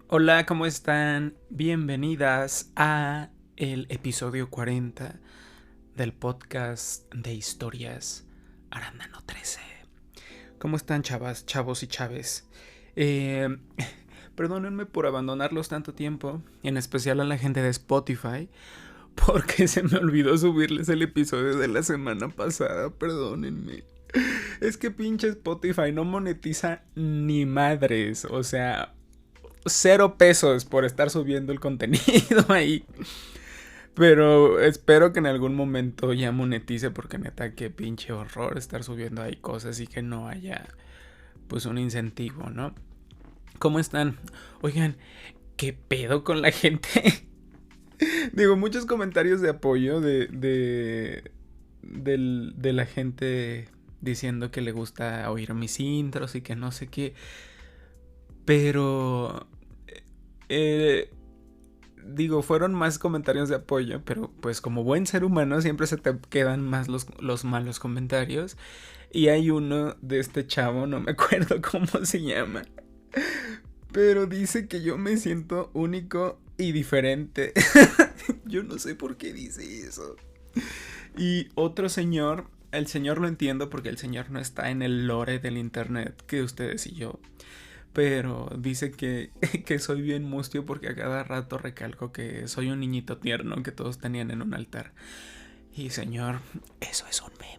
Hola, ¿cómo están? Bienvenidas a el episodio 40 del podcast de historias Arándano 13. ¿Cómo están, chavas, chavos y chaves? Eh, Perdónenme por abandonarlos tanto tiempo, en especial a la gente de Spotify, porque se me olvidó subirles el episodio de la semana pasada, perdónenme. Es que pinche Spotify no monetiza ni madres, o sea, 0 pesos por estar subiendo el contenido ahí. Pero espero que en algún momento ya monetice, porque neta qué pinche horror estar subiendo ahí cosas y que no haya pues un incentivo, ¿no? ¿Cómo están? Oigan, ¿qué pedo con la gente? Digo, muchos comentarios de apoyo de la gente diciendo que le gusta oír mis intros y que no sé qué. Pero eh, digo, fueron más comentarios de apoyo, pero pues como buen ser humano siempre se te quedan más los malos comentarios. Y hay uno de este chavo, no me acuerdo cómo se llama, pero dice que yo me siento único y diferente. Yo no sé por qué dice eso. Y otro señor, el señor lo entiendo porque el señor no está en el lore del internet que ustedes y yo. Pero dice que soy bien mustio porque a cada rato recalco que soy un niñito tierno que todos tenían en un altar. Y señor, eso es un meme.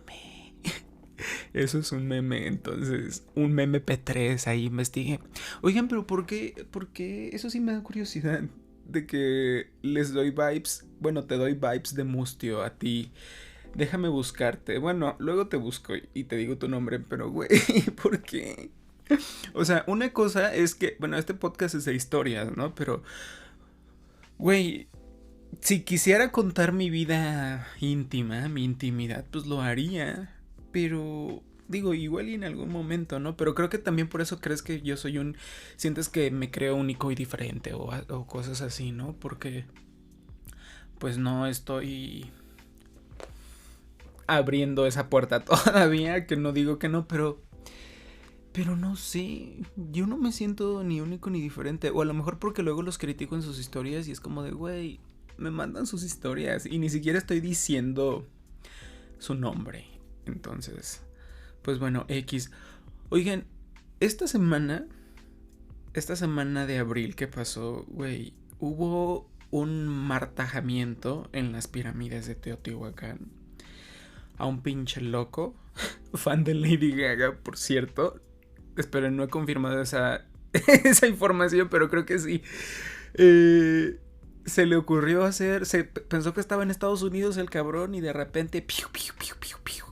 Eso es un meme, entonces, un meme P3, ahí investigué. Oigan, pero ¿por qué? Porque eso sí me da curiosidad de que les doy vibes. Bueno, te doy vibes de mustio a ti. Déjame buscarte. Bueno, luego te busco y te digo tu nombre, pero güey, ¿por qué? O sea, una cosa es que, bueno, este podcast es de historias, ¿no? Pero, güey, si quisiera contar mi vida íntima, mi intimidad, pues lo haría. Pero, digo, igual y en algún momento, ¿no? Pero creo que también por eso crees que yo soy un... Sientes que me creo único y diferente o cosas así, ¿no? Porque, pues no estoy abriendo esa puerta todavía, que no digo que no, pero no sé, yo no me siento ni único ni diferente. O a lo mejor porque luego los critico en sus historias y es como de, güey, me mandan sus historias y ni siquiera estoy diciendo su nombre. Entonces, pues bueno, X. Oigan, esta semana, esta semana de abril que pasó, güey, hubo un martajamiento en las pirámides de Teotihuacán. A un pinche loco, fan de Lady Gaga, por cierto. Espero, no he confirmado esa información, pero creo que sí. Se le ocurrió hacer. Pensó que estaba en Estados Unidos el cabrón y de repente. Piu, piu, piu, piu, piu.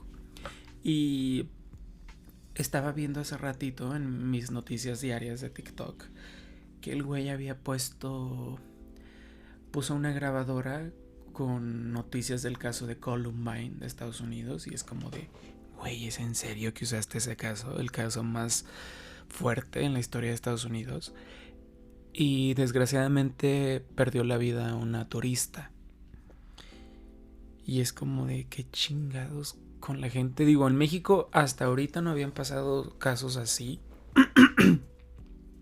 Y estaba viendo hace ratito en mis noticias diarias de TikTok que el güey había puesto. Puso una grabadora con noticias del caso de Columbine de Estados Unidos y es como de. Güey, ¿es en serio que usaste ese caso? El caso más fuerte en la historia de Estados Unidos. Y desgraciadamente perdió la vida una turista. Y es como de qué chingados con la gente. Digo, en México hasta ahorita no habían pasado casos así.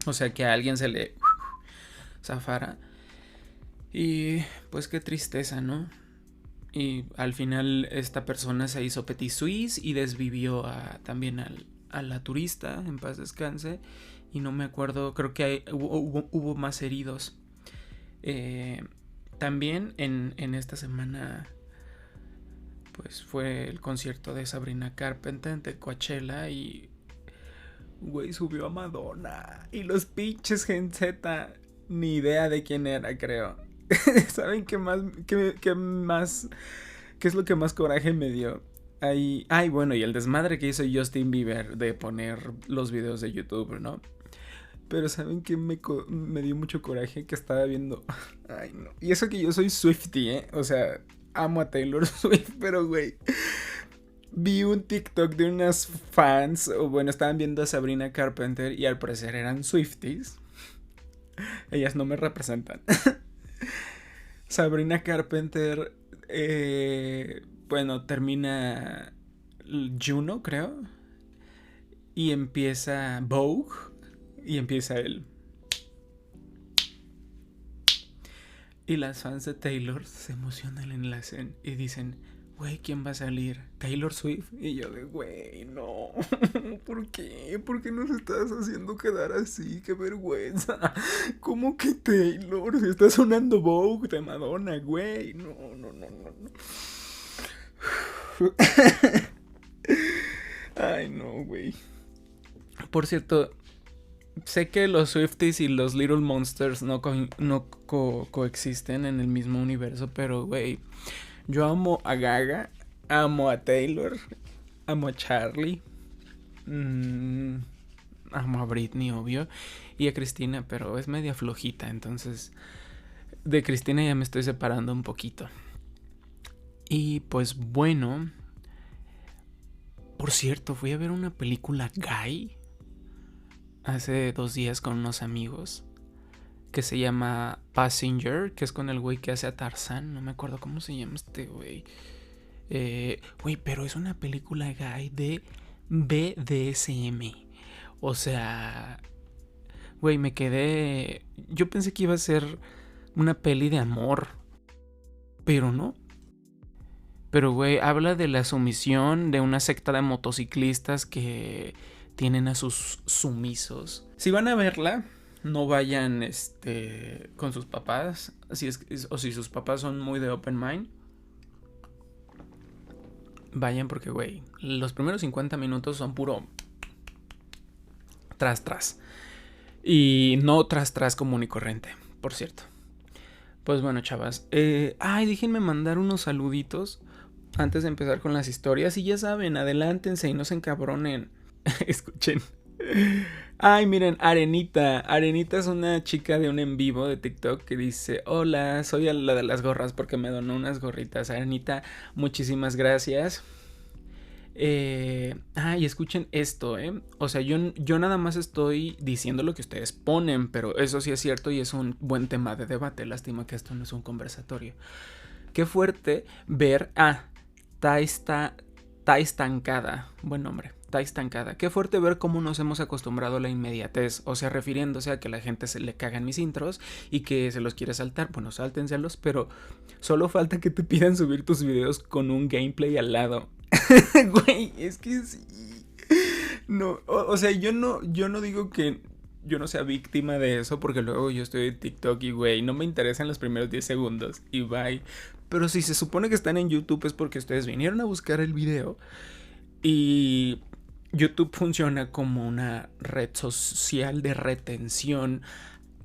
O sea, que a alguien se le zafara. Y pues qué tristeza, ¿no? Y al final esta persona se hizo petit suisse y desvivió también a la turista, en paz descanse. Y no me acuerdo, creo que hubo más heridos. Eh, También en esta semana pues fue el concierto de Sabrina Carpenter de Coachella y güey subió a Madonna y los pinches Gen Z ni idea de quién era, creo. ¿Saben qué es lo que más coraje me dio? Ay, bueno, y el desmadre que hizo Justin Bieber de poner los videos de YouTube, ¿no? Pero ¿saben qué me dio mucho coraje? Que estaba viendo. Ay, no. Y eso que yo soy Swiftie, ¿eh? O sea, amo a Taylor Swift, pero güey. Vi un TikTok de unas fans, o bueno, estaban viendo a Sabrina Carpenter y al parecer eran Swifties. Ellas no me representan. Sabrina Carpenter, bueno, termina Juno, creo. Y empieza Vogue. Y empieza él. Y las fans de Taylor se emocionan en la escena y dicen, güey, ¿quién va a salir? ¿Taylor Swift? Y yo de, güey, no. ¿Por qué? ¿Por qué nos estás haciendo quedar así? ¡Qué vergüenza! ¿Cómo que Taylor? Si está sonando Vogue de Madonna, güey. No, no, no, no, no. Ay, no, güey. Por cierto, sé que los Swifties y los Little Monsters no coexisten en el mismo universo, pero, güey, yo amo a Gaga, amo a Taylor, amo a Charlie, amo a Britney, obvio, y a Cristina, pero es media flojita, entonces de Cristina ya me estoy separando un poquito. Y pues bueno, por cierto, fui a ver una película gay hace 2 días con unos amigos que se llama Passenger, que es con el güey que hace a Tarzán. No me acuerdo cómo se llama este güey. Güey, pero es una película gay de BDSM. O sea, güey, me quedé... Yo pensé que iba a ser una peli de amor, pero no. Pero, güey, habla de la sumisión de una secta de motociclistas que tienen a sus sumisos. Si van a verla, no vayan con sus papás. O si sus papás son muy de open mind, vayan porque, güey, los primeros 50 minutos son puro tras. Y no tras común y corriente, por cierto. Pues bueno, chavas. Déjenme mandar unos saluditos antes de empezar con las historias. Y ya saben, adelántense y no se encabronen. Escuchen. Ay, miren, Arenita. Arenita es una chica de un en vivo de TikTok que dice: hola, soy la de las gorras porque me donó unas gorritas. Arenita, muchísimas gracias. Y escuchen esto, o sea, yo nada más estoy diciendo lo que ustedes ponen, pero eso sí es cierto y es un buen tema de debate. Lástima que esto no es un conversatorio. Qué fuerte ver Ta estancada. Buen nombre. Ta estancada. Qué fuerte ver cómo nos hemos acostumbrado a la inmediatez. O sea, refiriéndose a que a la gente se le cagan mis intros y que se los quiere saltar. Bueno, sáltenselos, pero solo falta que te pidan subir tus videos con un gameplay al lado. Güey, es que sí. No, o sea, yo no digo que yo no sea víctima de eso, porque luego yo estoy en TikTok y, güey, no me interesan los primeros 10 segundos y bye. Pero si se supone que están en YouTube es porque ustedes vinieron a buscar el video. Y YouTube funciona como una red social de retención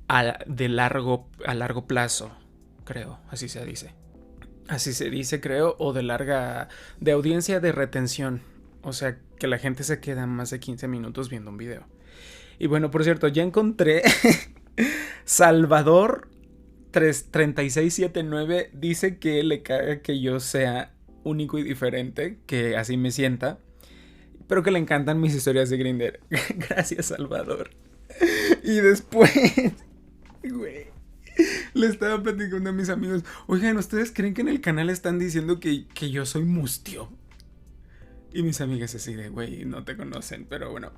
a largo plazo, creo, así se dice. Así se dice, creo, o de audiencia de retención. O sea, que la gente se queda más de 15 minutos viendo un video. Y bueno, por cierto, ya encontré Salvador 3679 dice que le caga que yo sea único y diferente, que así me sienta, pero que le encantan mis historias de Grindr. Gracias, Salvador. Y después, güey, le estaba platicando a mis amigos: oigan, ¿ustedes creen que en el canal están diciendo que yo soy mustio? Y mis amigas así de, güey, no te conocen, pero bueno.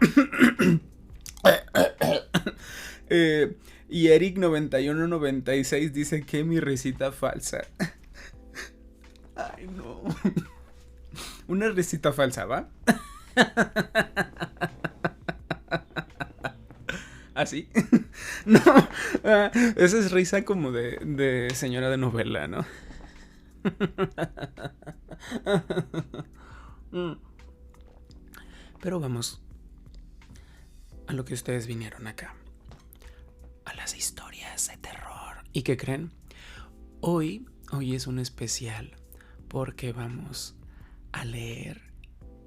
Y Eric 9196 dice que mi risita falsa. Ay, no. Una risita falsa, ¿va? ¿Así? No, esa es risa como de señora de novela, ¿no? Pero vamos a lo que ustedes vinieron acá, a las historias de terror. ¿Y qué creen? Hoy es un especial porque vamos a leer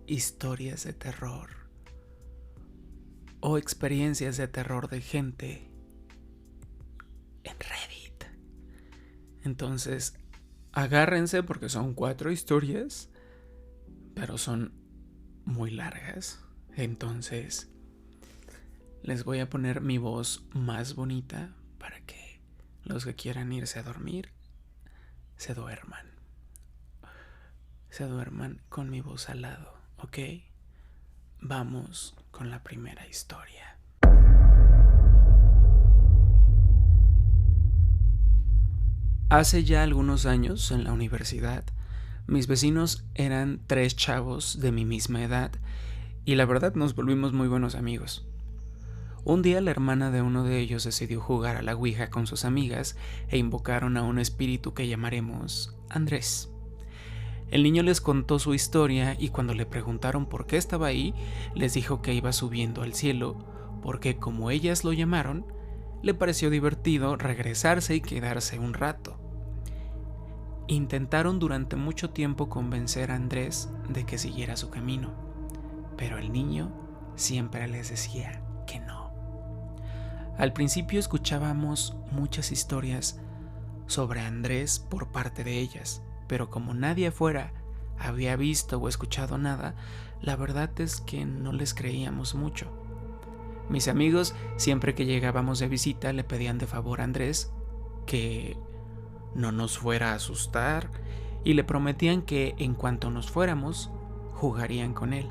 historias de terror o experiencias de terror de gente en Reddit. Entonces, agárrense porque son 4 historias, pero son muy largas. Entonces, les voy a poner mi voz más bonita para que los que quieran irse a dormir se duerman. Se duerman con mi voz al lado, ¿ok? Vamos con la primera historia. Hace ya algunos años, en la universidad, mis vecinos eran 3 chavos de mi misma edad y la verdad nos volvimos muy buenos amigos. Un día la hermana de uno de ellos decidió jugar a la Ouija con sus amigas e invocaron a un espíritu que llamaremos Andrés. El niño les contó su historia y cuando le preguntaron por qué estaba ahí, les dijo que iba subiendo al cielo porque, como ellas lo llamaron, le pareció divertido regresarse y quedarse un rato. Intentaron durante mucho tiempo convencer a Andrés de que siguiera su camino, pero el niño siempre les decía que no. Al principio escuchábamos muchas historias sobre Andrés por parte de ellas, pero como nadie afuera había visto o escuchado nada, la verdad es que no les creíamos mucho. Mis amigos, siempre que llegábamos de visita, le pedían de favor a Andrés que no nos fuera a asustar y le prometían que en cuanto nos fuéramos, jugarían con él.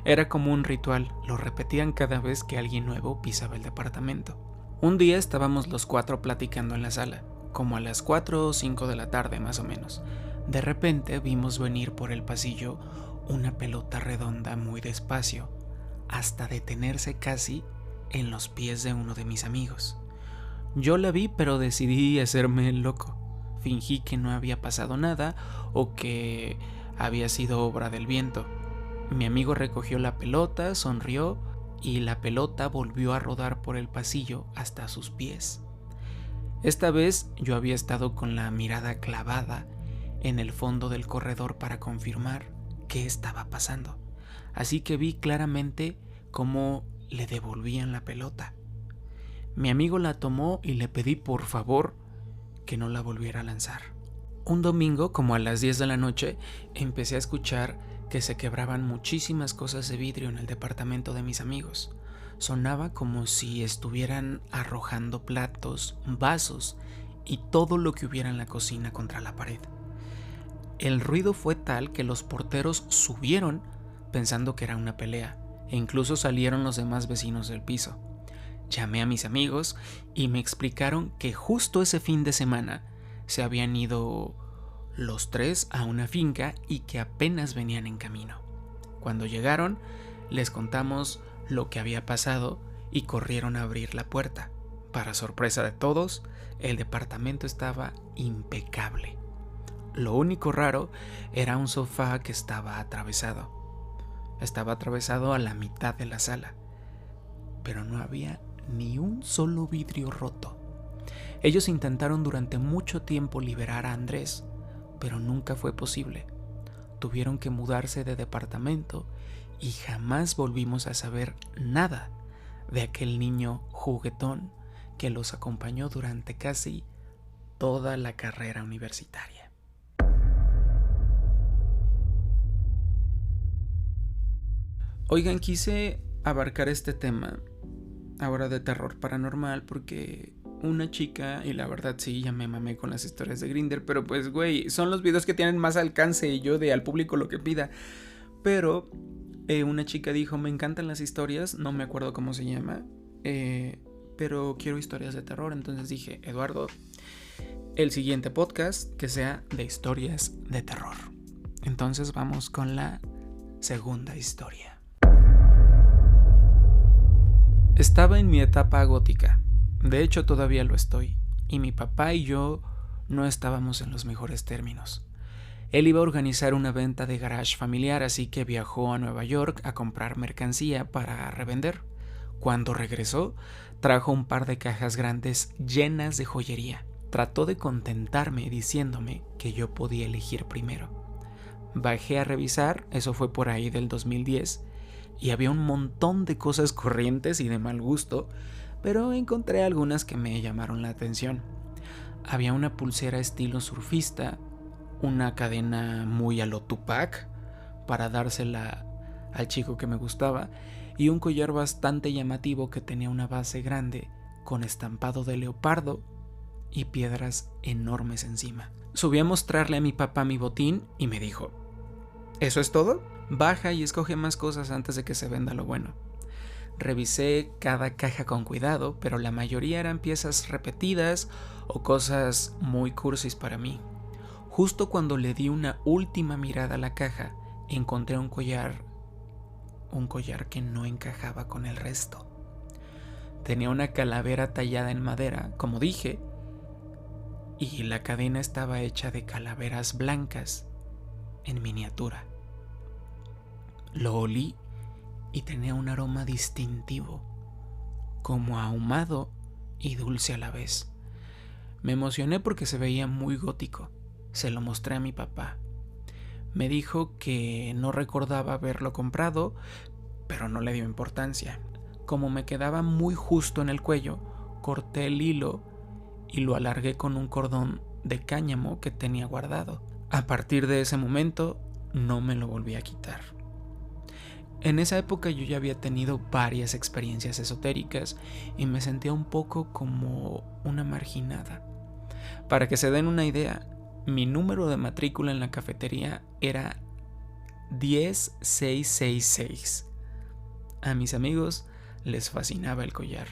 Era como un ritual, lo repetían cada vez que alguien nuevo pisaba el departamento. Un día estábamos los 4 platicando en la sala, como a las 4 o 5 de la tarde más o menos. De repente vimos venir por el pasillo una pelota redonda muy despacio, hasta detenerse casi en los pies de uno de mis amigos. Yo la vi, pero decidí hacerme el loco. Fingí que no había pasado nada o que había sido obra del viento. Mi amigo recogió la pelota, sonrió y la pelota volvió a rodar por el pasillo hasta sus pies. Esta vez yo había estado con la mirada clavada en el fondo del corredor para confirmar qué estaba pasando. Así que vi claramente cómo le devolvían la pelota. Mi amigo la tomó y le pedí por favor que no la volviera a lanzar. Un domingo, como a las 10 de la noche, empecé a escuchar que se quebraban muchísimas cosas de vidrio en el departamento de mis amigos. Sonaba como si estuvieran arrojando platos, vasos y todo lo que hubiera en la cocina contra la pared. El ruido fue tal que los porteros subieron pensando que era una pelea e incluso salieron los demás vecinos del piso. Llamé a mis amigos y me explicaron que justo ese fin de semana se habían ido los 3 a una finca y que apenas venían en camino. Cuando llegaron, les contamos lo que había pasado y corrieron a abrir la puerta. Para sorpresa de todos, el departamento estaba impecable. Lo único raro era un sofá que estaba atravesado. Estaba atravesado a la mitad de la sala, pero no había ni un solo vidrio roto. Ellos intentaron durante mucho tiempo liberar a Andrés, pero nunca fue posible. Tuvieron que mudarse de departamento y jamás volvimos a saber nada de aquel niño juguetón que los acompañó durante casi toda la carrera universitaria. Oigan, quise abarcar este tema ahora de terror paranormal porque una chica, y la verdad sí, ya me mamé con las historias de Grindr, pero pues güey, son los videos que tienen más alcance y yo de al público lo que pida. Pero una chica dijo, me encantan las historias, no me acuerdo cómo se llama, pero quiero historias de terror. Entonces dije, Eduardo, el siguiente podcast que sea de historias de terror. Entonces vamos con la segunda historia. Estaba en mi etapa gótica, de hecho todavía lo estoy, y mi papá y yo no estábamos en los mejores términos. Él iba a organizar una venta de garage familiar, así que viajó a Nueva York a comprar mercancía para revender. Cuando regresó, trajo un par de cajas grandes llenas de joyería. Trató de contentarme diciéndome que yo podía elegir primero. Bajé a revisar, eso fue por ahí del 2010, y había un montón de cosas corrientes y de mal gusto, pero encontré algunas que me llamaron la atención. Había una pulsera estilo surfista, una cadena muy a lo Tupac para dársela al chico que me gustaba, y un collar bastante llamativo que tenía una base grande con estampado de leopardo y piedras enormes encima. Subí a mostrarle a mi papá mi botín y me dijo, ¿eso es todo? Baja y escoge más cosas antes de que se venda lo bueno. Revisé cada caja con cuidado, pero la mayoría eran piezas repetidas o cosas muy cursis para mí. Justo cuando le di una última mirada a la caja, encontré un collar que no encajaba con el resto. Tenía una calavera tallada en madera, como dije, y la cadena estaba hecha de calaveras blancas en miniatura. Lo olí y tenía un aroma distintivo, como ahumado y dulce a la vez. Me emocioné porque se veía muy gótico. Se lo mostré a mi papá. Me dijo que no recordaba haberlo comprado, pero no le dio importancia. Como me quedaba muy justo en el cuello, corté el hilo y lo alargué con un cordón de cáñamo que tenía guardado. A partir de ese momento, no me lo volví a quitar. En esa época yo ya había tenido varias experiencias esotéricas y me sentía un poco como una marginada. Para que se den una idea, mi número de matrícula en la cafetería era 10666. A mis amigos les fascinaba el collar.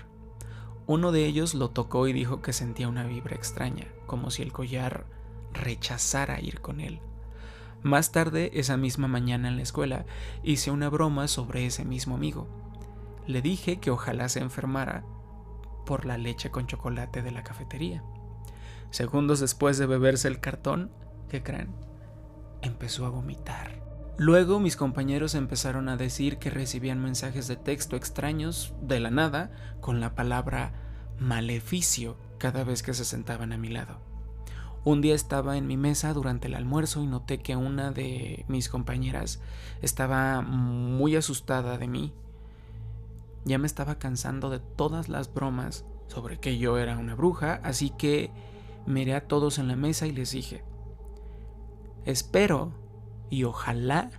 Uno de ellos lo tocó y dijo que sentía una vibra extraña, como si el collar rechazara ir con él. Más tarde, esa misma mañana en la escuela, hice una broma sobre ese mismo amigo. Le dije que ojalá se enfermara por la leche con chocolate de la cafetería. Segundos después de beberse el cartón, ¿qué creen? Empezó a vomitar. Luego mis compañeros empezaron a decir que recibían mensajes de texto extraños de la nada con la palabra maleficio cada vez que se sentaban a mi lado. Un día estaba en mi mesa durante el almuerzo y noté que una de mis compañeras estaba muy asustada de mí. Ya me estaba cansando de todas las bromas sobre que yo era una bruja, así que miré a todos en la mesa y les dije: espero y ojalá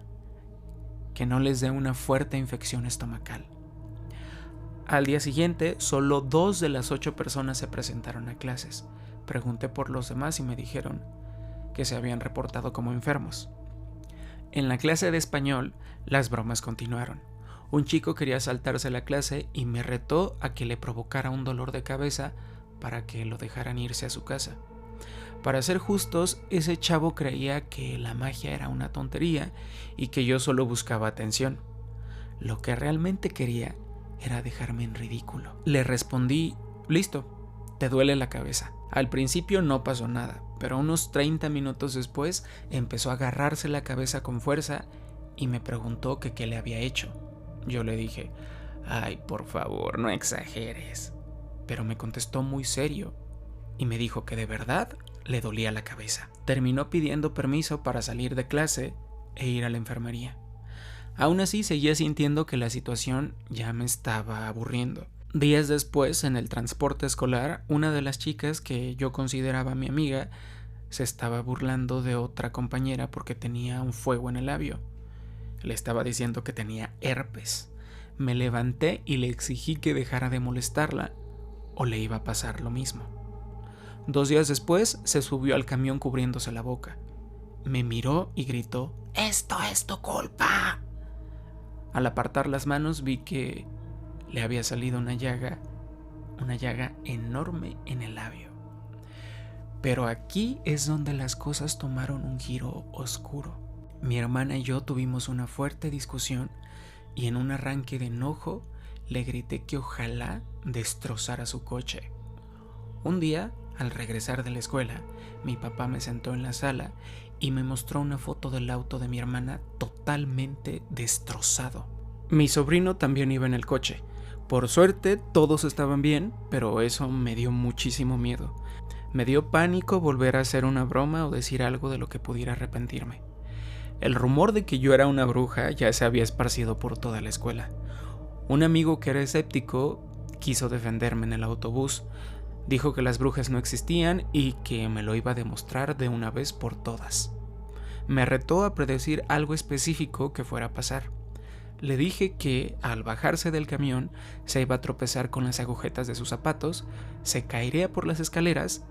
que no les dé una fuerte infección estomacal. Al día siguiente, solo 2 de las 8 personas se presentaron a clases. Pregunté por los demás y me dijeron que se habían reportado como enfermos. En la clase de español, las bromas continuaron. Un chico quería saltarse la clase y me retó a que le provocara un dolor de cabeza para que lo dejaran irse a su casa. Para ser justos, ese chavo creía que la magia era una tontería y que yo solo buscaba atención. Lo que realmente quería era dejarme en ridículo. Le respondí: listo, te duele la cabeza. Al principio no pasó nada, pero unos 30 minutos después empezó a agarrarse la cabeza con fuerza y me preguntó que qué le había hecho. Yo le dije: ay, por favor, no exageres. Pero me contestó muy serio y me dijo que de verdad le dolía la cabeza. Terminó pidiendo permiso para salir de clase e ir a la enfermería. Aún así seguía sintiendo que la situación ya me estaba aburriendo. Días después, en el transporte escolar, una de las chicas que yo consideraba mi amiga se estaba burlando de otra compañera porque tenía un fuego en el labio. Le estaba diciendo que tenía herpes. Me levanté y le exigí que dejara de molestarla o le iba a pasar lo mismo. 2 días después se subió al camión cubriéndose la boca. Me miró y gritó: ¡esto es tu culpa! Al apartar las manos vi que le había salido una llaga enorme en el labio. Pero aquí es donde las cosas tomaron un giro oscuro. Mi hermana y yo tuvimos una fuerte discusión y en un arranque de enojo le grité que ojalá destrozara su coche. Un día, al regresar de la escuela, mi papá me sentó en la sala y me mostró una foto del auto de mi hermana totalmente destrozado. Mi sobrino también iba en el coche. Por suerte todos estaban bien, pero eso me dio muchísimo miedo. Me dio pánico volver a hacer una broma o decir algo de lo que pudiera arrepentirme. El rumor de que yo era una bruja ya se había esparcido por toda la escuela. Un amigo que era escéptico quiso defenderme en el autobús. Dijo que las brujas no existían y que me lo iba a demostrar de una vez por todas. Me retó a predecir algo específico que fuera a pasar. Le dije que al bajarse del camión se iba a tropezar con las agujetas de sus zapatos, se caería por las escaleras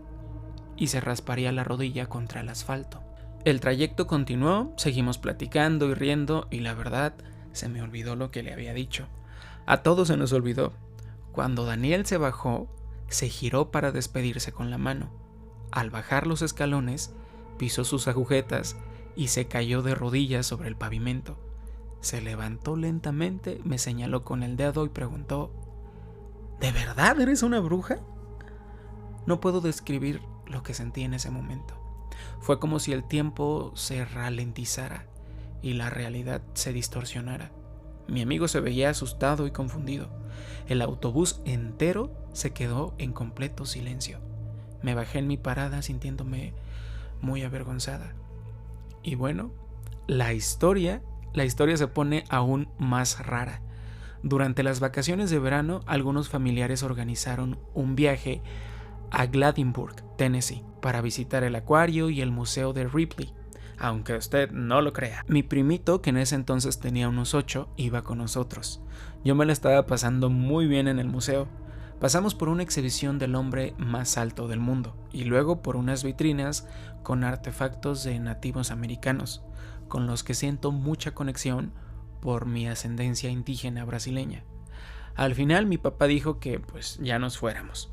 y se rasparía la rodilla contra el asfalto. El trayecto continuó, seguimos platicando y riendo y la verdad se me olvidó lo que le había dicho. A todos se nos olvidó. Cuando Daniel se bajó, se giró para despedirse con la mano. Al bajar los escalones, pisó sus agujetas y se cayó de rodillas sobre el pavimento. Se levantó lentamente, me señaló con el dedo y preguntó: ¿de verdad eres una bruja? No puedo describir lo que sentí en ese momento. Fue como si el tiempo se ralentizara y la realidad se distorsionara. Mi amigo se veía asustado y confundido. El autobús entero se quedó en completo silencio. Me bajé en mi parada sintiéndome muy avergonzada. Y bueno, la historia se pone aún más rara. Durante las vacaciones de verano, algunos familiares organizaron un viaje a Gladysburg, Tennessee, para visitar el acuario y el museo de Ripley, aunque usted no lo crea. Mi primito, que en ese entonces tenía unos 8, iba con nosotros. Yo me la estaba pasando muy bien en el museo. Pasamos por una exhibición del hombre más alto del mundo y luego por unas vitrinas con artefactos de nativos americanos, con los que siento mucha conexión por mi ascendencia indígena brasileña. Al final mi papá dijo que pues ya nos fuéramos.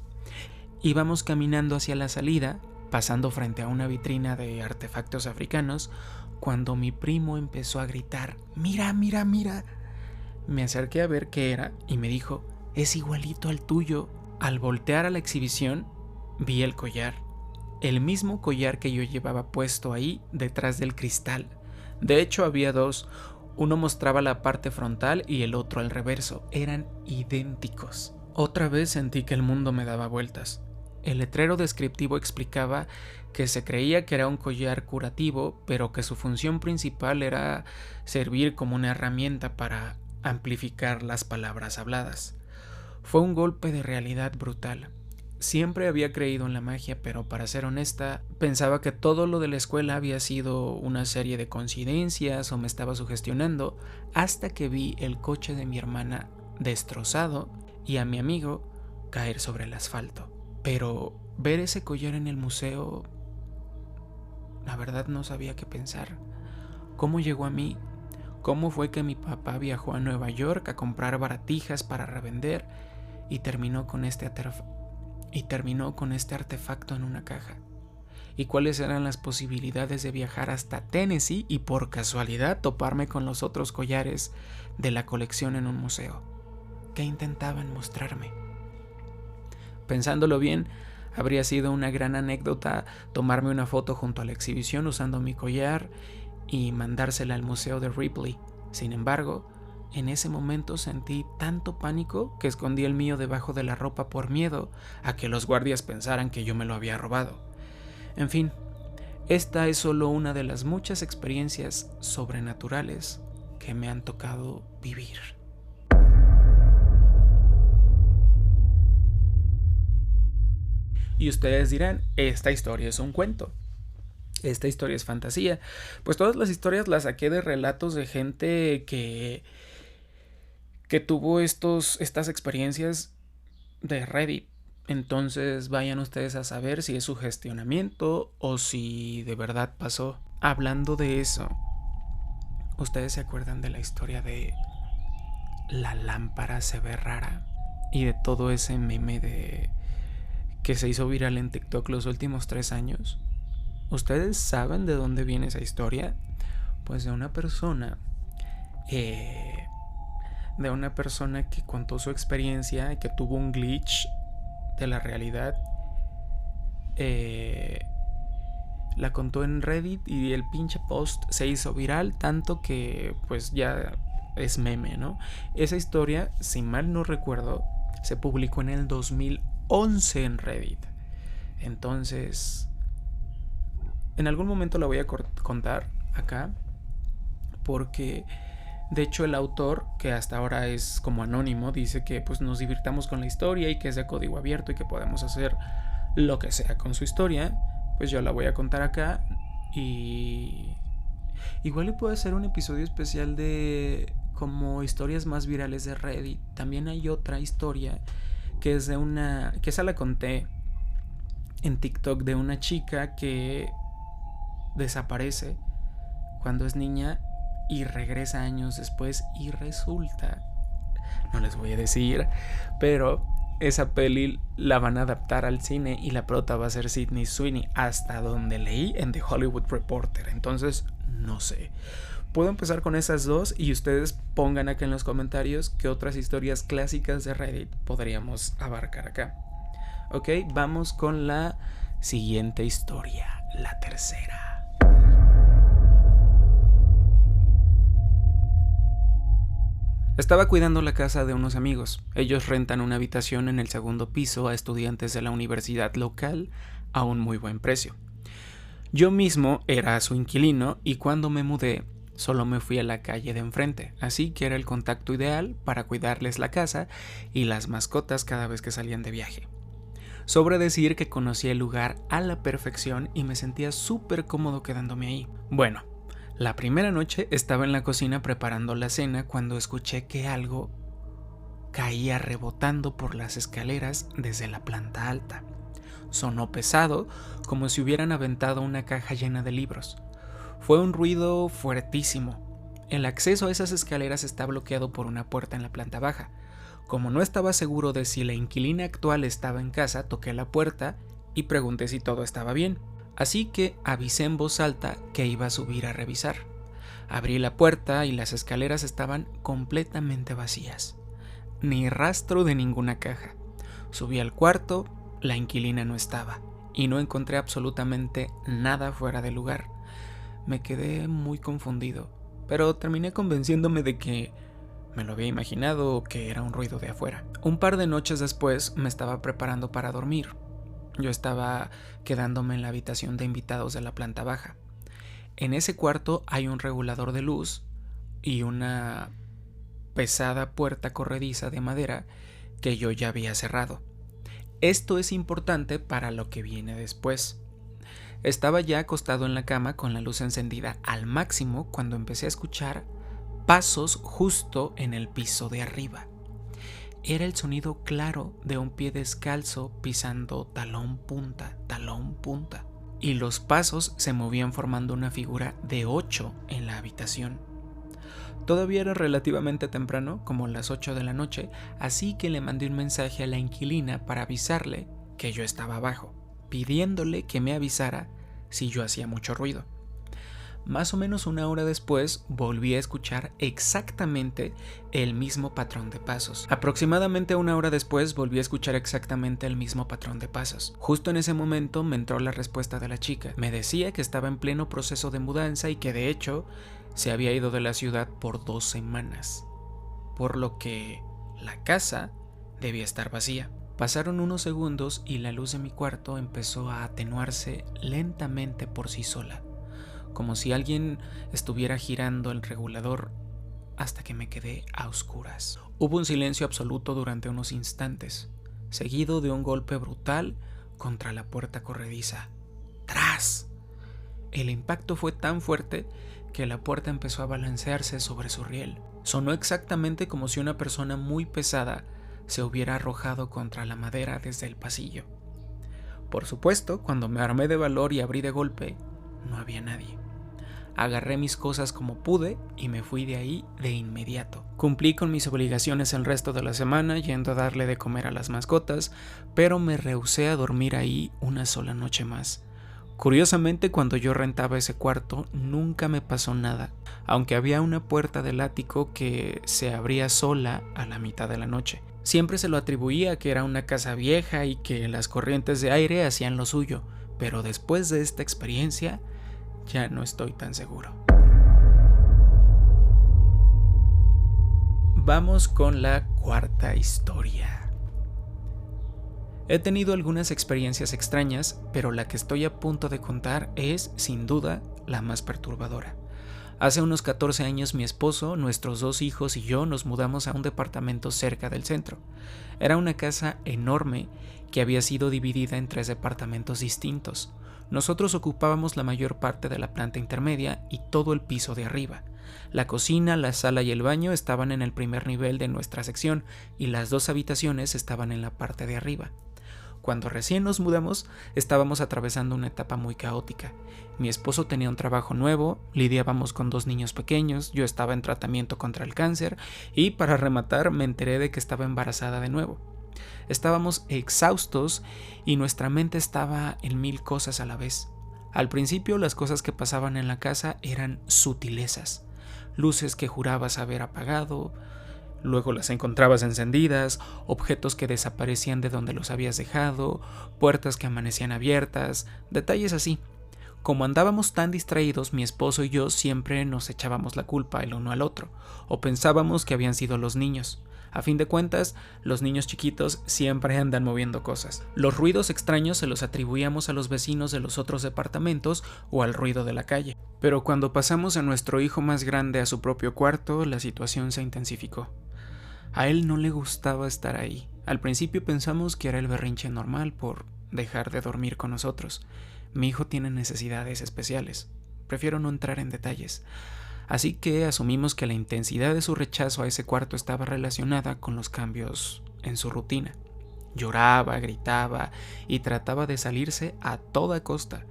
Íbamos caminando hacia la salida, pasando frente a una vitrina de artefactos africanos, cuando mi primo empezó a gritar: ¡mira, mira, mira! Me acerqué a ver qué era y me dijo: es igualito al tuyo. Al voltear a la exhibición, vi el collar. El mismo collar que yo llevaba puesto ahí detrás del cristal. De hecho, había dos. Uno mostraba la parte frontal y el otro al reverso. Eran idénticos. Otra vez sentí que el mundo me daba vueltas. El letrero descriptivo explicaba que se creía que era un collar curativo, pero que su función principal era servir como una herramienta para amplificar las palabras habladas. Fue un golpe de realidad brutal. Siempre había creído en la magia, pero para ser honesta, pensaba que todo lo de la escuela había sido una serie de coincidencias o me estaba sugestionando, hasta que vi el coche de mi hermana destrozado y a mi amigo caer sobre el asfalto. Pero ver ese collar en el museo, la verdad no sabía qué pensar. ¿Cómo llegó a mí? ¿Cómo fue que mi papá viajó a Nueva York a comprar baratijas para revender y terminó con este artefacto en una caja? ¿Y cuáles eran las posibilidades de viajar hasta Tennessee y por casualidad toparme con los otros collares de la colección en un museo? ¿Qué intentaban mostrarme? Pensándolo bien, habría sido una gran anécdota tomarme una foto junto a la exhibición usando mi collar y mandársela al museo de Ripley. Sin embargo, en ese momento sentí tanto pánico que escondí el mío debajo de la ropa por miedo a que los guardias pensaran que yo me lo había robado. En fin, esta es solo una de las muchas experiencias sobrenaturales que me han tocado vivir. Y ustedes dirán, esta historia es un cuento. Esta historia es fantasía. Pues todas las historias las saqué de relatos de gente que tuvo estas experiencias de Reddit. Entonces vayan ustedes a saber si es sugestionamiento o si de verdad pasó. Hablando de eso, ¿ustedes se acuerdan de la historia de la lámpara se ve rara? Y de todo ese meme que se hizo viral en TikTok los últimos 3 años. ¿Ustedes saben de dónde viene esa historia? Pues de una persona que contó su experiencia y que tuvo un glitch de la realidad. La contó en Reddit y el pinche post se hizo viral tanto que pues ya es meme, ¿no? Esa historia, si mal no recuerdo, se publicó en el 2011 en Reddit. Entonces, en algún momento la voy a contar acá, porque de hecho el autor, que hasta ahora es como anónimo, dice que pues nos divirtamos con la historia y que es de código abierto y que podemos hacer lo que sea con su historia. Pues yo la voy a contar acá y igual y puedo hacer un episodio especial de como historias más virales de Reddit. También hay otra historia que es que esa la conté en TikTok, de una chica que desaparece cuando es niña y regresa años después y resulta no les voy a decir, pero esa peli la van a adaptar al cine y la prota va a ser Sydney Sweeney, hasta donde leí en The Hollywood Reporter. Entonces, no sé. Puedo empezar con esas dos y ustedes pongan acá en los comentarios qué otras historias clásicas de Reddit podríamos abarcar acá. Ok, vamos con la siguiente historia, la tercera. Estaba cuidando la casa de unos amigos. Ellos rentan una habitación en el segundo piso a estudiantes de la universidad local a un muy buen precio. Yo mismo era su inquilino y cuando me mudé solo me fui a la calle de enfrente, así que era el contacto ideal para cuidarles la casa y las mascotas cada vez que salían de viaje. Sobre decir que conocía el lugar a la perfección y me sentía súper cómodo quedándome ahí. Bueno, la primera noche estaba en la cocina preparando la cena cuando escuché que algo caía rebotando por las escaleras desde la planta alta. Sonó pesado, como si hubieran aventado una caja llena de libros. Fue un ruido fuertísimo. El acceso a esas escaleras está bloqueado por una puerta en la planta baja. Como no estaba seguro de si la inquilina actual estaba en casa, toqué la puerta y pregunté si todo estaba bien. Así que avisé en voz alta que iba a subir a revisar. Abrí la puerta y las escaleras estaban completamente vacías. Ni rastro de ninguna caja. Subí al cuarto, la inquilina no estaba y no encontré absolutamente nada fuera de lugar. Me quedé muy confundido, pero terminé convenciéndome de que me lo había imaginado o que era un ruido de afuera. Un par de noches después me estaba preparando para dormir. Yo estaba quedándome en la habitación de invitados de la planta baja. En ese cuarto hay un regulador de luz y una pesada puerta corrediza de madera que yo ya había cerrado. Esto es importante para lo que viene después. Estaba ya acostado en la cama con la luz encendida al máximo cuando empecé a escuchar pasos justo en el piso de arriba. Era el sonido claro de un pie descalzo pisando talón punta, y los pasos se movían formando una figura de 8 en la habitación. Todavía era relativamente temprano, como las 8 de la noche, así que le mandé un mensaje a la inquilina para avisarle que yo estaba abajo, pidiéndole que me avisara si yo hacía mucho ruido. Más o menos una hora después volví a escuchar exactamente el mismo patrón de pasos. Aproximadamente una hora después volví a escuchar exactamente el mismo patrón de pasos. Justo en ese momento me entró la respuesta de la chica. Me decía que estaba en pleno proceso de mudanza y que de hecho se había ido de la ciudad por 2 semanas, por lo que la casa debía estar vacía. Pasaron unos segundos y la luz de mi cuarto empezó a atenuarse lentamente por sí sola, como si alguien estuviera girando el regulador hasta que me quedé a oscuras. Hubo un silencio absoluto durante unos instantes, seguido de un golpe brutal contra la puerta corrediza. ¡Tras! El impacto fue tan fuerte que la puerta empezó a balancearse sobre su riel. Sonó exactamente como si una persona muy pesada se hubiera arrojado contra la madera desde el pasillo. Por supuesto, cuando me armé de valor y abrí de golpe, no había nadie. Agarré mis cosas como pude y me fui de ahí de inmediato. Cumplí con mis obligaciones el resto de la semana yendo a darle de comer a las mascotas, pero me rehusé a dormir ahí una sola noche más. Curiosamente, cuando yo rentaba ese cuarto nunca me pasó nada, aunque había una puerta del ático que se abría sola a la mitad de la noche. Siempre se lo atribuía a que era una casa vieja y que las corrientes de aire hacían lo suyo, pero después de esta experiencia ya no estoy tan seguro. Vamos con la cuarta historia. He tenido algunas experiencias extrañas, pero la que estoy a punto de contar es, sin duda, la más perturbadora. Hace unos 14 años mi esposo, nuestros 2 hijos y yo nos mudamos a un departamento cerca del centro. Era una casa enorme que había sido dividida en 3 departamentos distintos. Nosotros ocupábamos la mayor parte de la planta intermedia y todo el piso de arriba. La cocina, la sala y el baño estaban en el primer nivel de nuestra sección y las 2 habitaciones estaban en la parte de arriba. Cuando recién nos mudamos, estábamos atravesando una etapa muy caótica. Mi esposo tenía un trabajo nuevo, lidiábamos con 2 niños pequeños, yo estaba en tratamiento contra el cáncer y, para rematar, me enteré de que estaba embarazada de nuevo. Estábamos exhaustos y nuestra mente estaba en 1000 cosas a la vez. Al principio, las cosas que pasaban en la casa eran sutilezas. Luces que jurabas haber apagado, luego las encontrabas encendidas, objetos que desaparecían de donde los habías dejado, puertas que amanecían abiertas, detalles así. Como andábamos tan distraídos, mi esposo y yo siempre nos echábamos la culpa el uno al otro, o pensábamos que habían sido los niños. A fin de cuentas, los niños chiquitos siempre andan moviendo cosas. Los ruidos extraños se los atribuíamos a los vecinos de los otros departamentos o al ruido de la calle. Pero cuando pasamos a nuestro hijo más grande a su propio cuarto, la situación se intensificó. A él no le gustaba estar ahí. Al principio pensamos que era el berrinche normal por dejar de dormir con nosotros. Mi hijo tiene necesidades especiales. Prefiero no entrar en detalles. Así que asumimos que la intensidad de su rechazo a ese cuarto estaba relacionada con los cambios en su rutina. Lloraba, gritaba y trataba de salirse a toda costa.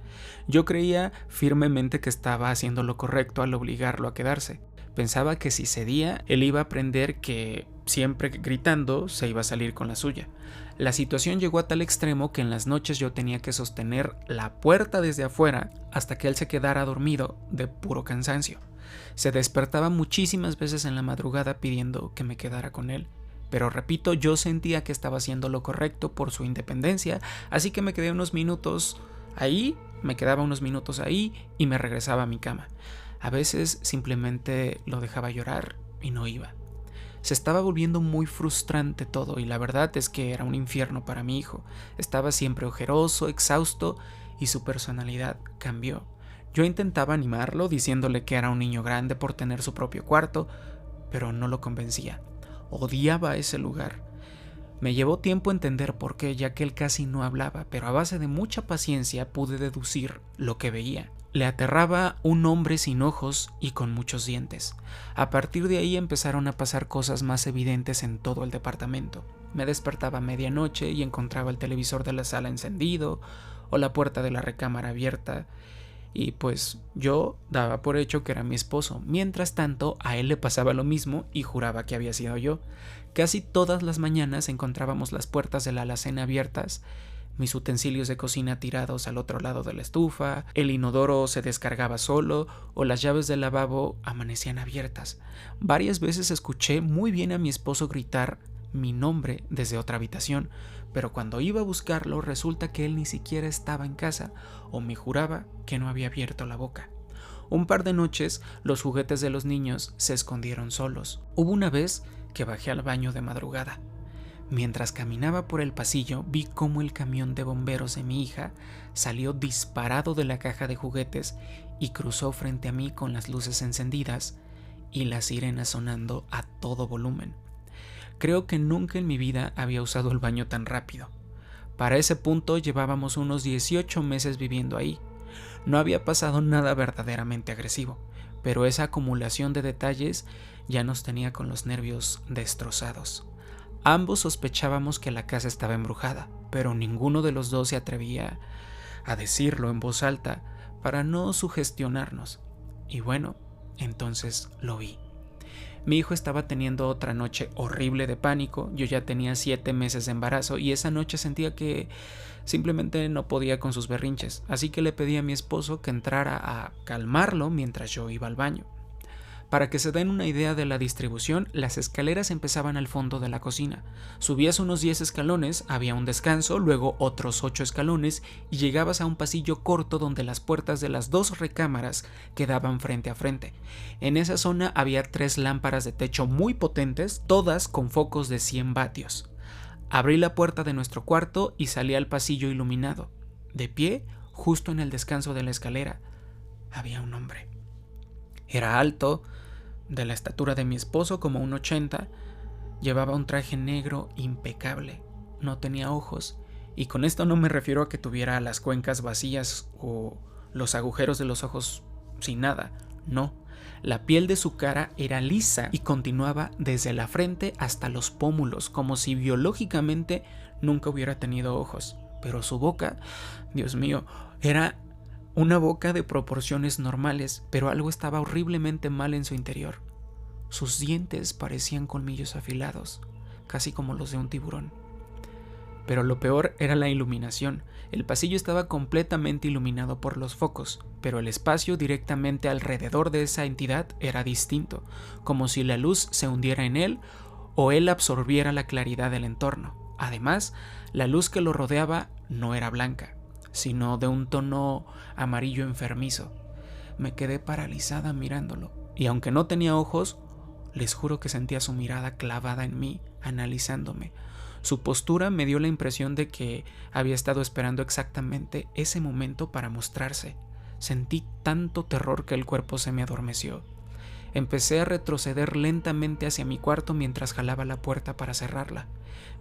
Yo creía firmemente que estaba haciendo lo correcto al obligarlo a quedarse. Pensaba que si cedía, él iba a aprender que siempre gritando se iba a salir con la suya. La situación llegó a tal extremo que en las noches yo tenía que sostener la puerta desde afuera hasta que él se quedara dormido de puro cansancio. Se despertaba muchísimas veces en la madrugada pidiendo que me quedara con él. Pero repito, yo sentía que estaba haciendo lo correcto por su independencia, así que me quedaba unos minutos ahí y me regresaba a mi cama. A veces simplemente lo dejaba llorar y no iba. Se estaba volviendo muy frustrante todo y la verdad es que era un infierno para mi hijo. Estaba siempre ojeroso, exhausto y su personalidad cambió. Yo intentaba animarlo diciéndole que era un niño grande por tener su propio cuarto, pero no lo convencía. Odiaba ese lugar. Me llevó tiempo entender por qué, ya que él casi no hablaba, pero a base de mucha paciencia pude deducir lo que veía. Le aterraba un hombre sin ojos y con muchos dientes. A partir de ahí empezaron a pasar cosas más evidentes en todo el departamento. Me despertaba a medianoche y encontraba el televisor de la sala encendido o la puerta de la recámara abierta. Y pues yo daba por hecho que era mi esposo. Mientras tanto, a él le pasaba lo mismo y juraba que había sido yo. Casi todas las mañanas encontrábamos las puertas de la alacena abiertas, mis utensilios de cocina tirados al otro lado de la estufa, el inodoro se descargaba solo o las llaves del lavabo amanecían abiertas. Varias veces escuché muy bien a mi esposo gritar mi nombre desde otra habitación, pero cuando iba a buscarlo resulta que él ni siquiera estaba en casa o me juraba que no había abierto la boca. Un par de noches los juguetes de los niños se escondieron solos. Hubo una vez que bajé al baño de madrugada. Mientras caminaba por el pasillo vi cómo el camión de bomberos de mi hija salió disparado de la caja de juguetes y cruzó frente a mí con las luces encendidas y las sirenas sonando a todo volumen. Creo que nunca en mi vida había usado el baño tan rápido. Para ese punto llevábamos unos 18 meses viviendo ahí. No había pasado nada verdaderamente agresivo, pero esa acumulación de detalles ya nos tenía con los nervios destrozados. Ambos sospechábamos que la casa estaba embrujada, pero ninguno de los dos se atrevía a decirlo en voz alta para no sugestionarnos. Y bueno, entonces lo vi. Mi hijo estaba teniendo otra noche horrible de pánico. Yo ya tenía 7 meses de embarazo y esa noche sentía que simplemente no podía con sus berrinches, así que le pedí a mi esposo que entrara a calmarlo mientras yo iba al baño. Para que se den una idea de la distribución, las escaleras empezaban al fondo de la cocina. Subías unos 10 escalones, había un descanso, luego otros 8 escalones y llegabas a un pasillo corto donde las puertas de las 2 recámaras quedaban frente a frente. En esa zona había 3 lámparas de techo muy potentes, todas con focos de 100 vatios. Abrí la puerta de nuestro cuarto y salí al pasillo iluminado. De pie, justo en el descanso de la escalera, había un hombre. Era alto, de la estatura de mi esposo, como 1,80, llevaba un traje negro impecable, no tenía ojos, y con esto no me refiero a que tuviera las cuencas vacías o los agujeros de los ojos sin nada, no. La piel de su cara era lisa y continuaba desde la frente hasta los pómulos, como si biológicamente nunca hubiera tenido ojos. pero su boca, Dios mío, era una boca de proporciones normales, pero algo estaba horriblemente mal en su interior. Sus dientes parecían colmillos afilados, casi como los de un tiburón. Pero lo peor era la iluminación. El pasillo estaba completamente iluminado por los focos, pero el espacio directamente alrededor de esa entidad era distinto, como si la luz se hundiera en él o él absorbiera la claridad del entorno. Además, la luz que lo rodeaba no era blanca, sino de un tono amarillo enfermizo. Me quedé paralizada mirándolo, y aunque no tenía ojos, les juro que sentía su mirada clavada en mí, analizándome. Su postura me dio la impresión de que había estado esperando exactamente ese momento para mostrarse. Sentí tanto terror que el cuerpo se me adormeció. Empecé a retroceder lentamente hacia mi cuarto mientras jalaba la puerta para cerrarla.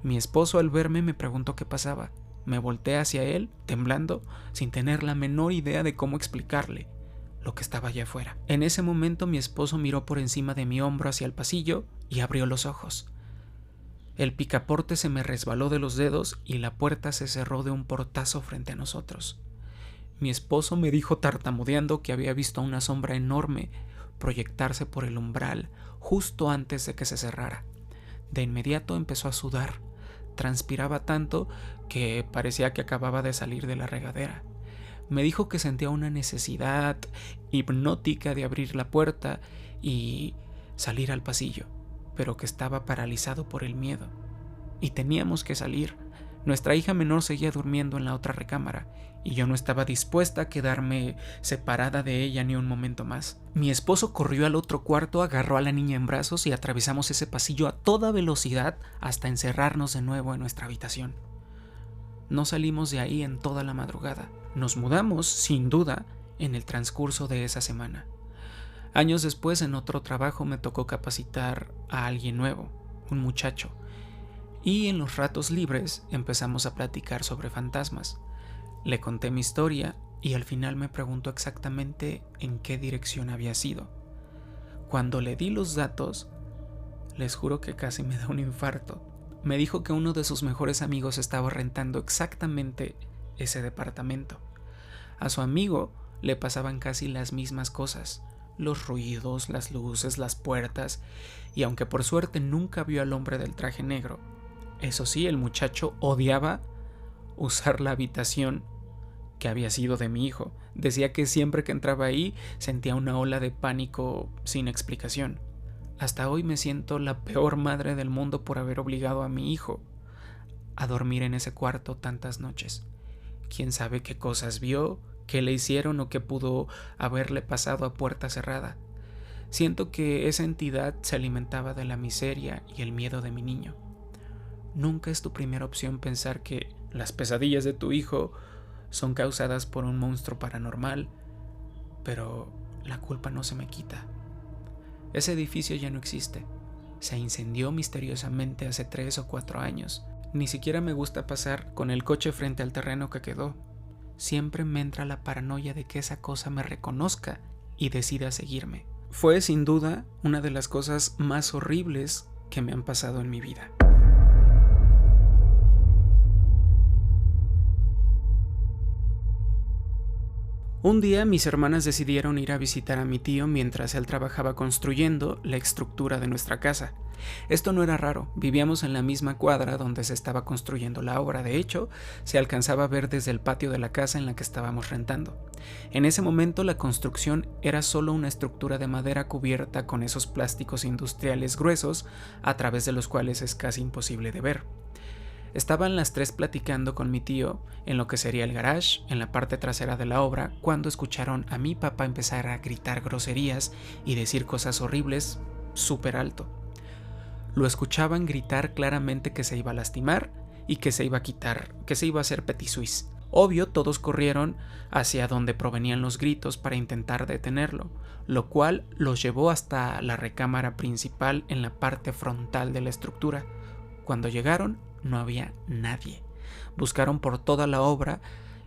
Mi esposo, al verme, me preguntó qué pasaba. Me volteé hacia él, temblando, sin tener la menor idea de cómo explicarle lo que estaba allá afuera. En ese momento mi esposo miró por encima de mi hombro hacia el pasillo y abrió los ojos. El picaporte se me resbaló de los dedos y la puerta se cerró de un portazo frente a nosotros. Mi esposo me dijo tartamudeando que había visto una sombra enorme proyectarse por el umbral justo antes de que se cerrara. De inmediato empezó a sudar. Transpiraba tanto que parecía que acababa de salir de la regadera. Me dijo que sentía una necesidad hipnótica de abrir la puerta y salir al pasillo, pero que estaba paralizado por el miedo. Y teníamos que salir. Nuestra hija menor seguía durmiendo en la otra recámara, y yo no estaba dispuesta a quedarme separada de ella ni un momento más. Mi esposo corrió al otro cuarto, agarró a la niña en brazos y atravesamos ese pasillo a toda velocidad hasta encerrarnos de nuevo en nuestra habitación. No salimos de ahí en toda la madrugada. Nos mudamos, sin duda, en el transcurso de esa semana. Años después, en otro trabajo, me tocó capacitar a alguien nuevo, un muchacho, y en los ratos libres empezamos a platicar sobre fantasmas. Le conté mi historia y al final me preguntó exactamente en qué dirección había sido. Cuando le di los datos, les juro que casi me da un infarto. Me dijo que uno de sus mejores amigos estaba rentando exactamente ese departamento. A su amigo le pasaban casi las mismas cosas, los ruidos, las luces, las puertas, y aunque por suerte nunca vio al hombre del traje negro, eso sí, el muchacho odiaba usar la habitación que había sido de mi hijo. Decía que siempre que entraba ahí sentía una ola de pánico sin explicación. Hasta hoy me siento la peor madre del mundo por haber obligado a mi hijo a dormir en ese cuarto tantas noches. Quién sabe qué cosas vio, qué le hicieron o qué pudo haberle pasado a puerta cerrada. Siento que esa entidad se alimentaba de la miseria y el miedo de mi niño. Nunca es tu primera opción pensar que las pesadillas de tu hijo son causadas por un monstruo paranormal, pero la culpa no se me quita. Ese edificio ya no existe. Se incendió misteriosamente hace 3 o 4 años. Ni siquiera me gusta pasar con el coche frente al terreno que quedó. Siempre me entra la paranoia de que esa cosa me reconozca y decida seguirme. Fue sin duda una de las cosas más horribles que me han pasado en mi vida. Un día mis hermanas decidieron ir a visitar a mi tío mientras él trabajaba construyendo la estructura de nuestra casa. Esto no era raro, vivíamos en la misma cuadra donde se estaba construyendo la obra. De hecho, se alcanzaba a ver desde el patio de la casa en la que estábamos rentando. En ese momento la construcción era solo una estructura de madera cubierta con esos plásticos industriales gruesos a través de los cuales es casi imposible de ver. Estaban las tres platicando con mi tío en lo que sería el garage, en la parte trasera de la obra, cuando escucharon a mi papá empezar a gritar groserías y decir cosas horribles súper alto. Lo escuchaban gritar claramente que se iba a lastimar y que se iba a quitar, que se iba a hacer petit suisse. Obvio, todos corrieron hacia donde provenían los gritos para intentar detenerlo, lo cual los llevó hasta la recámara principal en la parte frontal de la estructura. Cuando llegaron, no había nadie. Buscaron por toda la obra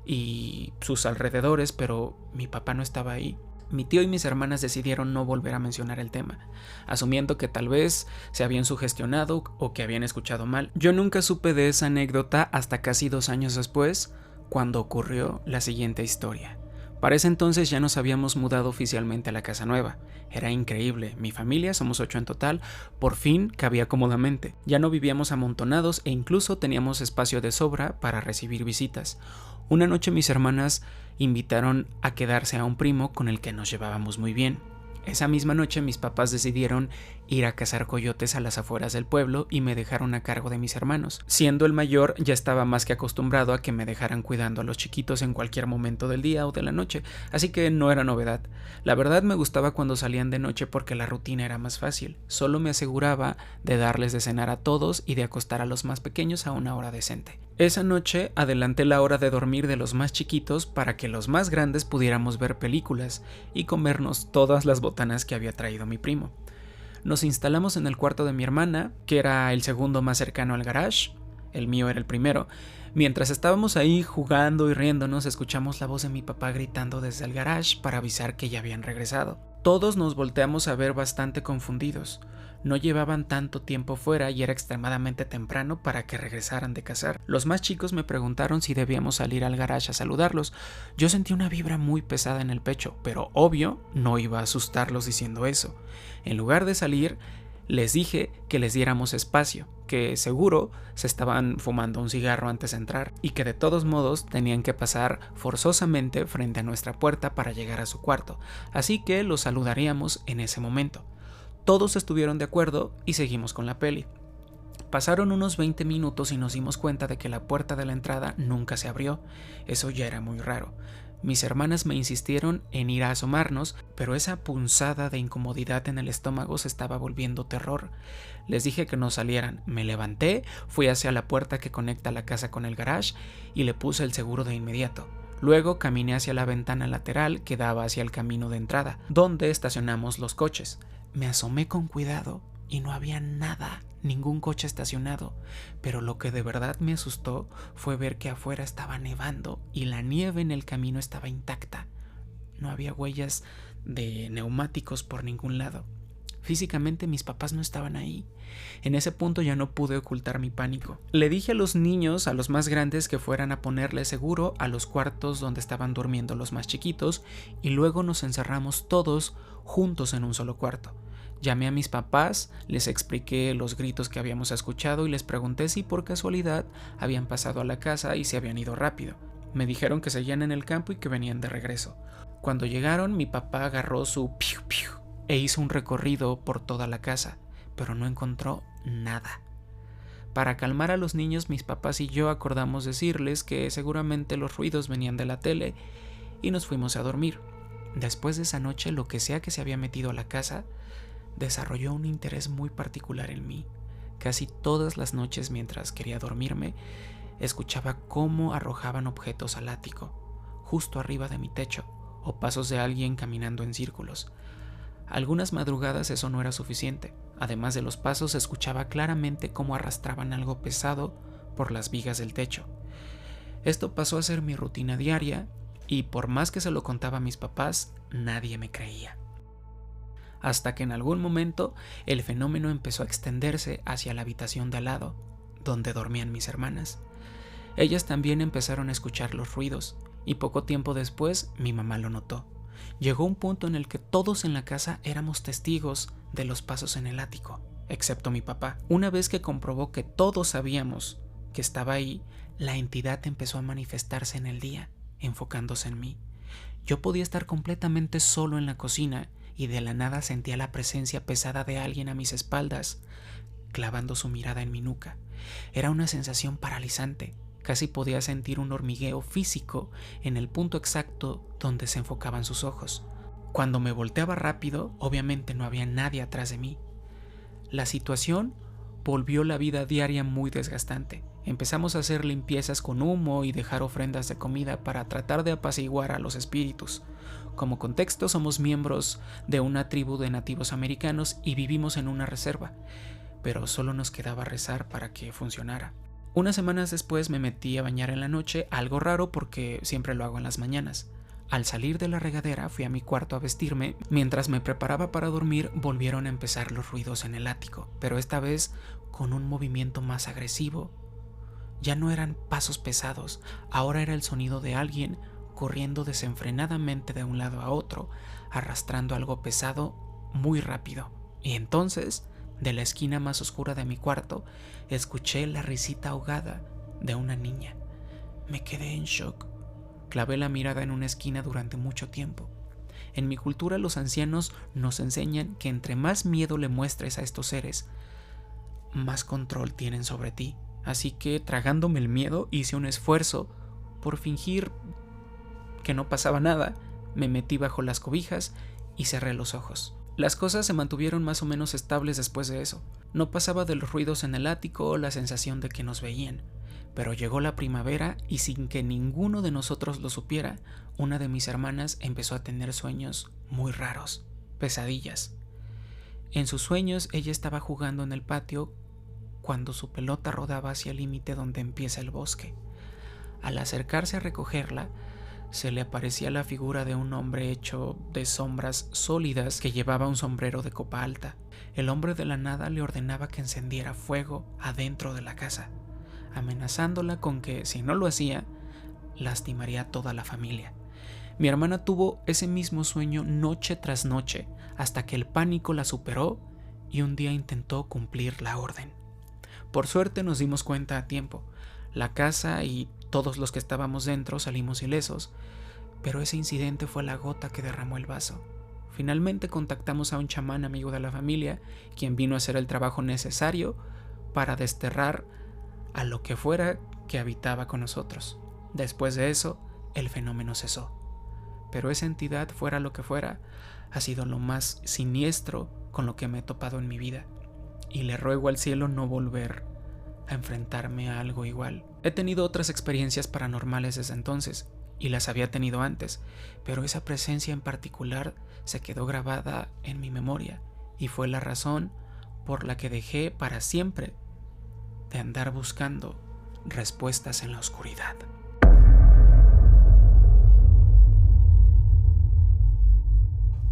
y sus alrededores, pero mi papá no estaba ahí. Mi tío y mis hermanas decidieron no volver a mencionar el tema, asumiendo que tal vez se habían sugestionado o que habían escuchado mal. Yo nunca supe de esa anécdota hasta casi 2 años después, cuando ocurrió la siguiente historia. Para ese entonces ya nos habíamos mudado oficialmente a la casa nueva. Era increíble, mi familia, somos 8 en total, por fin cabía cómodamente. Ya no vivíamos amontonados e incluso teníamos espacio de sobra para recibir visitas. Una noche mis hermanas invitaron a quedarse a un primo con el que nos llevábamos muy bien. Esa misma noche mis papás decidieron ir a cazar coyotes a las afueras del pueblo y me dejaron a cargo de mis hermanos. Siendo el mayor, ya estaba más que acostumbrado a que me dejaran cuidando a los chiquitos en cualquier momento del día o de la noche, así que no era novedad. La verdad me gustaba cuando salían de noche porque la rutina era más fácil. Solo me aseguraba de darles de cenar a todos y de acostar a los más pequeños a una hora decente. Esa noche adelanté la hora de dormir de los más chiquitos para que los más grandes pudiéramos ver películas y comernos todas las botanas que había traído mi primo. Nos instalamos en el cuarto de mi hermana, que era el segundo más cercano al garage, el mío era el primero. Mientras estábamos ahí jugando y riéndonos, escuchamos la voz de mi papá gritando desde el garage para avisar que ya habían regresado. Todos nos volteamos a ver bastante confundidos. No llevaban tanto tiempo fuera y era extremadamente temprano para que regresaran de cazar. Los más chicos me preguntaron si debíamos salir al garage a saludarlos. Yo sentí una vibra muy pesada en el pecho, pero obvio no iba a asustarlos diciendo eso. En lugar de salir, les dije que les diéramos espacio, que seguro se estaban fumando un cigarro antes de entrar y que de todos modos tenían que pasar forzosamente frente a nuestra puerta para llegar a su cuarto, así que los saludaríamos en ese momento. Todos estuvieron de acuerdo y seguimos con la peli. Pasaron unos 20 minutos y nos dimos cuenta de que la puerta de la entrada nunca se abrió. Eso ya era muy raro. Mis hermanas me insistieron en ir a asomarnos, pero esa punzada de incomodidad en el estómago se estaba volviendo terror. Les dije que no salieran. Me levanté, fui hacia la puerta que conecta la casa con el garage y le puse el seguro de inmediato. Luego caminé hacia la ventana lateral que daba hacia el camino de entrada, donde estacionamos los coches. Me asomé con cuidado y no había nada, ningún coche estacionado, pero lo que de verdad me asustó fue ver que afuera estaba nevando y la nieve en el camino estaba intacta. No había huellas de neumáticos por ningún lado. Físicamente mis papás no estaban ahí. En ese punto ya no pude ocultar mi pánico. Le dije a los niños, a los más grandes, que fueran a ponerle seguro a los cuartos donde estaban durmiendo los más chiquitos y luego nos encerramos todos juntos en un solo cuarto. Llamé a mis papás, les expliqué los gritos que habíamos escuchado y les pregunté si por casualidad habían pasado a la casa y se habían ido rápido. Me dijeron que seguían en el campo y que venían de regreso. Cuando llegaron, mi papá agarró su piu piu e hizo un recorrido por toda la casa, pero no encontró nada. Para calmar a los niños, mis papás y yo acordamos decirles que seguramente los ruidos venían de la tele y nos fuimos a dormir. Después de esa noche, lo que sea que se había metido a la casa desarrolló un interés muy particular en mí. Casi todas las noches mientras quería dormirme, escuchaba cómo arrojaban objetos al ático, justo arriba de mi techo, o pasos de alguien caminando en círculos. Algunas madrugadas eso no era suficiente. Además de los pasos, escuchaba claramente cómo arrastraban algo pesado por las vigas del techo. Esto pasó a ser mi rutina diaria y por más que se lo contaba a mis papás, nadie me creía. Hasta que en algún momento el fenómeno empezó a extenderse hacia la habitación de al lado, donde dormían mis hermanas. Ellas también empezaron a escuchar los ruidos, y poco tiempo después mi mamá lo notó. Llegó un punto en el que todos en la casa éramos testigos de los pasos en el ático, excepto mi papá. Una vez que comprobó que todos sabíamos que estaba ahí, la entidad empezó a manifestarse en el día, enfocándose en mí. Yo podía estar completamente solo en la cocina y de la nada sentía la presencia pesada de alguien a mis espaldas, clavando su mirada en mi nuca. Era una sensación paralizante. Casi podía sentir un hormigueo físico en el punto exacto donde se enfocaban sus ojos. Cuando me volteaba rápido, obviamente no había nadie atrás de mí. La situación volvió la vida diaria muy desgastante. Empezamos a hacer limpiezas con humo y dejar ofrendas de comida para tratar de apaciguar a los espíritus. Como contexto, somos miembros de una tribu de nativos americanos y vivimos en una reserva, pero solo nos quedaba rezar para que funcionara. Unas semanas después me metí a bañar en la noche, algo raro porque siempre lo hago en las mañanas. Al salir de la regadera fui a mi cuarto a vestirme. Mientras me preparaba para dormir, volvieron a empezar los ruidos en el ático, pero esta vez con un movimiento más agresivo. Ya no eran pasos pesados, ahora era el sonido de alguien corriendo desenfrenadamente de un lado a otro, arrastrando algo pesado muy rápido. Y entonces, de la esquina más oscura de mi cuarto, escuché la risita ahogada de una niña. Me quedé en shock. Clavé la mirada en una esquina durante mucho tiempo. En mi cultura, los ancianos nos enseñan que entre más miedo le muestres a estos seres, más control tienen sobre ti. Así que, tragándome el miedo, hice un esfuerzo por fingir que no pasaba nada. Me metí bajo las cobijas y cerré los ojos. Las cosas se mantuvieron más o menos estables después de eso. No pasaba de los ruidos en el ático o la sensación de que nos veían. Pero llegó la primavera y sin que ninguno de nosotros lo supiera, una de mis hermanas empezó a tener sueños muy raros, pesadillas. En sus sueños ella estaba jugando en el patio cuando su pelota rodaba hacia el límite donde empieza el bosque. Al acercarse a recogerla, se le aparecía la figura de un hombre hecho de sombras sólidas que llevaba un sombrero de copa alta. El hombre de la nada le ordenaba que encendiera fuego adentro de la casa, amenazándola con que, si no lo hacía, lastimaría a toda la familia. Mi hermana tuvo ese mismo sueño noche tras noche, hasta que el pánico la superó y un día intentó cumplir la orden. Por suerte nos dimos cuenta a tiempo. La casa y todos los que estábamos dentro salimos ilesos, pero ese incidente fue la gota que derramó el vaso. Finalmente contactamos a un chamán amigo de la familia, quien vino a hacer el trabajo necesario para desterrar a lo que fuera que habitaba con nosotros. Después de eso, el fenómeno cesó. Pero esa entidad, fuera lo que fuera, ha sido lo más siniestro con lo que me he topado en mi vida. Y le ruego al cielo no volver a enfrentarme a algo igual. He tenido otras experiencias paranormales desde entonces, y las había tenido antes, pero esa presencia en particular se quedó grabada en mi memoria, y fue la razón por la que dejé para siempre de andar buscando respuestas en la oscuridad.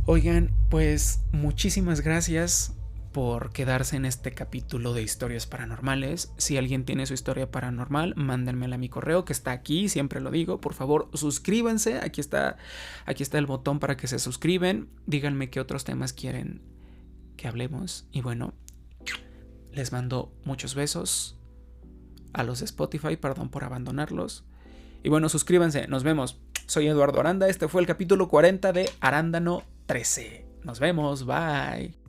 Oigan, pues muchísimas gracias por quedarse en este capítulo de historias paranormales. Si alguien tiene su historia paranormal, mándenmela a mi correo que está aquí, siempre lo digo. Por favor, suscríbanse, aquí está el botón para que se suscriben. Díganme qué otros temas quieren que hablemos. Y bueno, les mando muchos besos a los de Spotify, perdón por abandonarlos. Y bueno, suscríbanse, nos vemos. Soy Eduardo Aranda, este fue el capítulo 40 de Arándano 13. Nos vemos, bye.